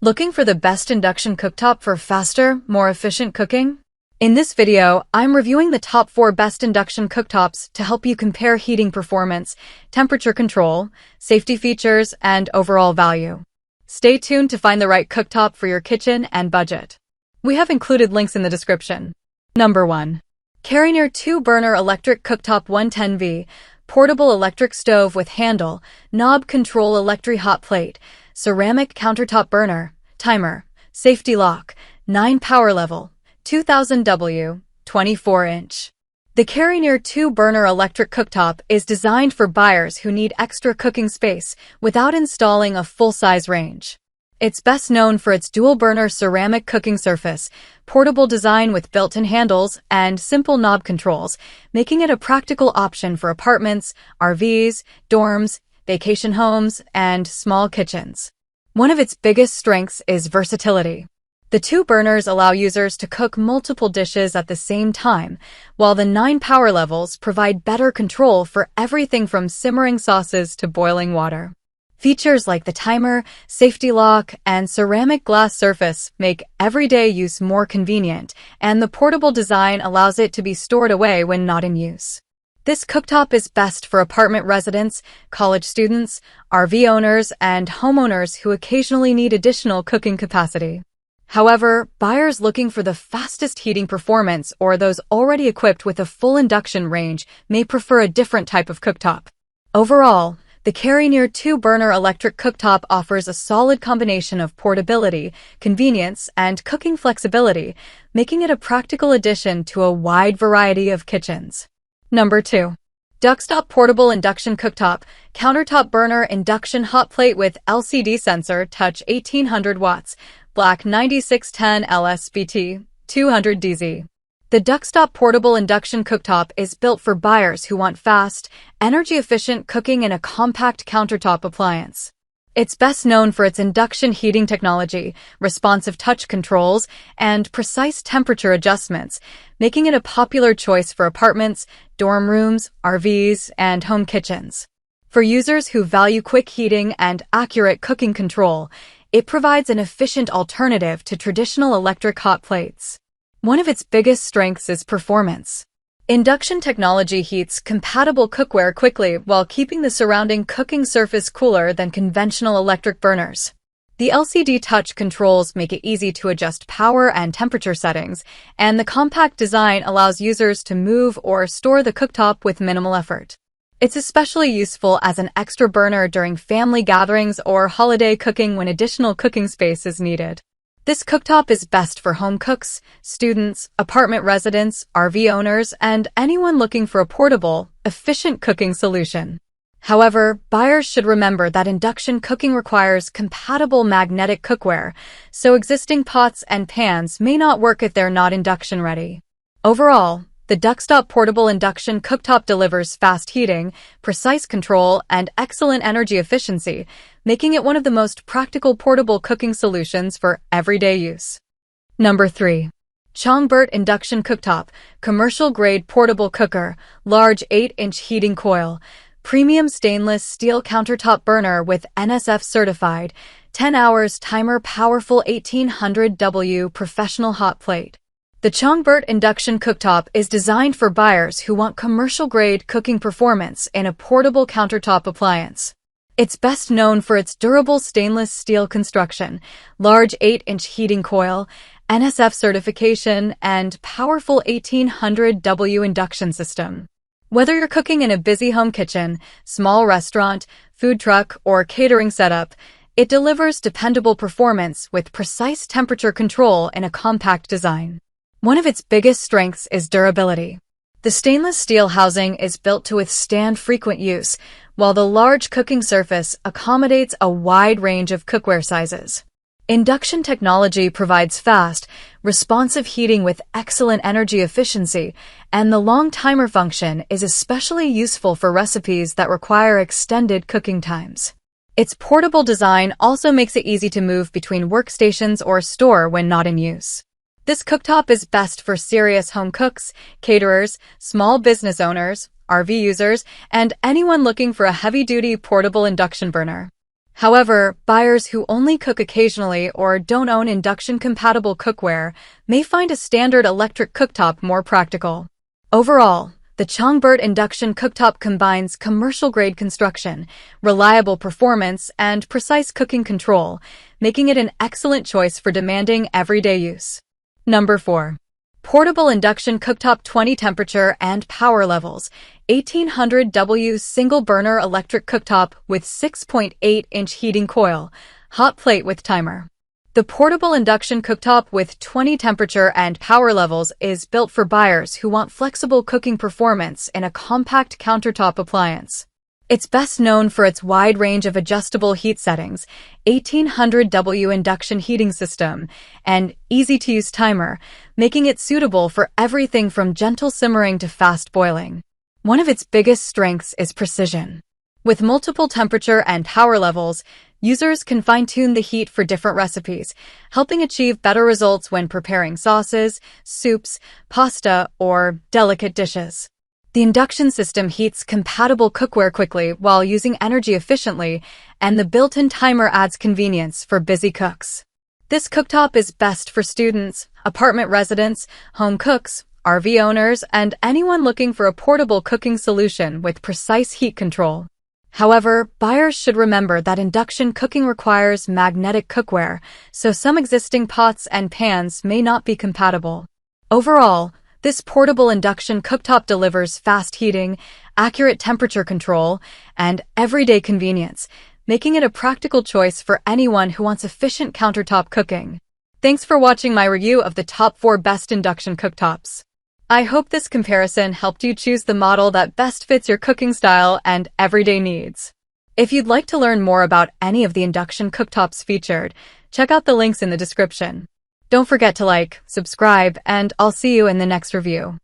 Looking for the best induction cooktop for faster, more efficient cooking? In this video, I'm reviewing the top 4 best induction cooktops to help you compare heating performance, temperature control, safety features, and overall value. Stay tuned to find the right cooktop for your kitchen and budget. We have included links in the description. Number 1. Carrynear 2-burner electric cooktop 110V, portable electric stove with handle, knob control electric hot plate, ceramic countertop burner, timer, safety lock, 9 power level, 2000 W, 24-inch. The Carrynear 2-burner electric cooktop is designed for buyers who need extra cooking space without installing a full-size range. It's best known for its dual-burner ceramic cooking surface, portable design with built-in handles, and simple knob controls, making it a practical option for apartments, RVs, dorms, vacation homes, and small kitchens. One of its biggest strengths is versatility. The 2 burners allow users to cook multiple dishes at the same time, while the 9 power levels provide better control for everything from simmering sauces to boiling water. Features like the timer, safety lock, and ceramic glass surface make everyday use more convenient, and the portable design allows it to be stored away when not in use. This cooktop is best for apartment residents, college students, RV owners, and homeowners who occasionally need additional cooking capacity. However, buyers looking for the fastest heating performance or those already equipped with a full induction range may prefer a different type of cooktop. Overall, the Carrynear 2-burner electric cooktop offers a solid combination of portability, convenience, and cooking flexibility, making it a practical addition to a wide variety of kitchens. Number 2. Duckstop Portable Induction Cooktop, Countertop Burner Induction Hot Plate with LCD Sensor, Touch 1800 watts, Black 9610 LSBT, 200 DZ. The Duckstop Portable Induction Cooktop is built for buyers who want fast, energy-efficient cooking in a compact countertop appliance. It's best known for its induction heating technology, responsive touch controls, and precise temperature adjustments, making it a popular choice for apartments, dorm rooms, RVs, and home kitchens. For users who value quick heating and accurate cooking control, it provides an efficient alternative to traditional electric hot plates. One of its biggest strengths is performance. Induction technology heats compatible cookware quickly while keeping the surrounding cooking surface cooler than conventional electric burners. The LCD touch controls make it easy to adjust power and temperature settings, and the compact design allows users to move or store the cooktop with minimal effort. It's especially useful as an extra burner during family gatherings or holiday cooking when additional cooking space is needed. This cooktop is best for home cooks, students, apartment residents, RV owners, and anyone looking for a portable, efficient cooking solution. However, buyers should remember that induction cooking requires compatible magnetic cookware, so existing pots and pans may not work if they're not induction ready. Overall, the Duckstop Portable Induction Cooktop delivers fast heating, precise control, and excellent energy efficiency, making it one of the most practical portable cooking solutions for everyday use. Number 3. Chongburt Induction Cooktop, Commercial-Grade Portable Cooker, Large 8-inch Heating Coil, Premium Stainless Steel Countertop Burner with NSF Certified, 10 hours timer powerful 1800 W Professional Hot Plate. The Chongburt Induction Cooktop is designed for buyers who want commercial-grade cooking performance in a portable countertop appliance. It's best known for its durable stainless steel construction, large 8-inch heating coil, NSF certification, and powerful 1800 W induction system. Whether you're cooking in a busy home kitchen, small restaurant, food truck, or catering setup, it delivers dependable performance with precise temperature control in a compact design. One of its biggest strengths is durability. The stainless steel housing is built to withstand frequent use, while the large cooking surface accommodates a wide range of cookware sizes. Induction technology provides fast, responsive heating with excellent energy efficiency, and the long timer function is especially useful for recipes that require extended cooking times. Its portable design also makes it easy to move between workstations or store when not in use. This cooktop is best for serious home cooks, caterers, small business owners, RV users, and anyone looking for a heavy-duty portable induction burner. However, buyers who only cook occasionally or don't own induction-compatible cookware may find a standard electric cooktop more practical. Overall, the Chongburt Induction Cooktop combines commercial-grade construction, reliable performance, and precise cooking control, making it an excellent choice for demanding everyday use. Number 4. Portable Induction Cooktop 20 Temperature and Power Levels 1800W Single Burner Electric Cooktop with 6.8-inch heating coil, hot plate with timer. The portable induction cooktop with 20 temperature and power levels is built for buyers who want flexible cooking performance in a compact countertop appliance. It's best known for its wide range of adjustable heat settings, 1800W induction heating system, and easy-to-use timer, making it suitable for everything from gentle simmering to fast boiling. One of its biggest strengths is precision. With multiple temperature and power levels, users can fine-tune the heat for different recipes, helping achieve better results when preparing sauces, soups, pasta, or delicate dishes. The induction system heats compatible cookware quickly while using energy efficiently, and the built-in timer adds convenience for busy cooks. This cooktop is best for students, apartment residents, home cooks, RV owners, and anyone looking for a portable cooking solution with precise heat control. However, buyers should remember that induction cooking requires magnetic cookware, so some existing pots and pans may not be compatible. Overall, this portable induction cooktop delivers fast heating, accurate temperature control, and everyday convenience, making it a practical choice for anyone who wants efficient countertop cooking. Thanks for watching my review of the top 4 best induction cooktops. I hope this comparison helped you choose the model that best fits your cooking style and everyday needs. If you'd like to learn more about any of the induction cooktops featured, check out the links in the description. Don't forget to like, subscribe, and I'll see you in the next review.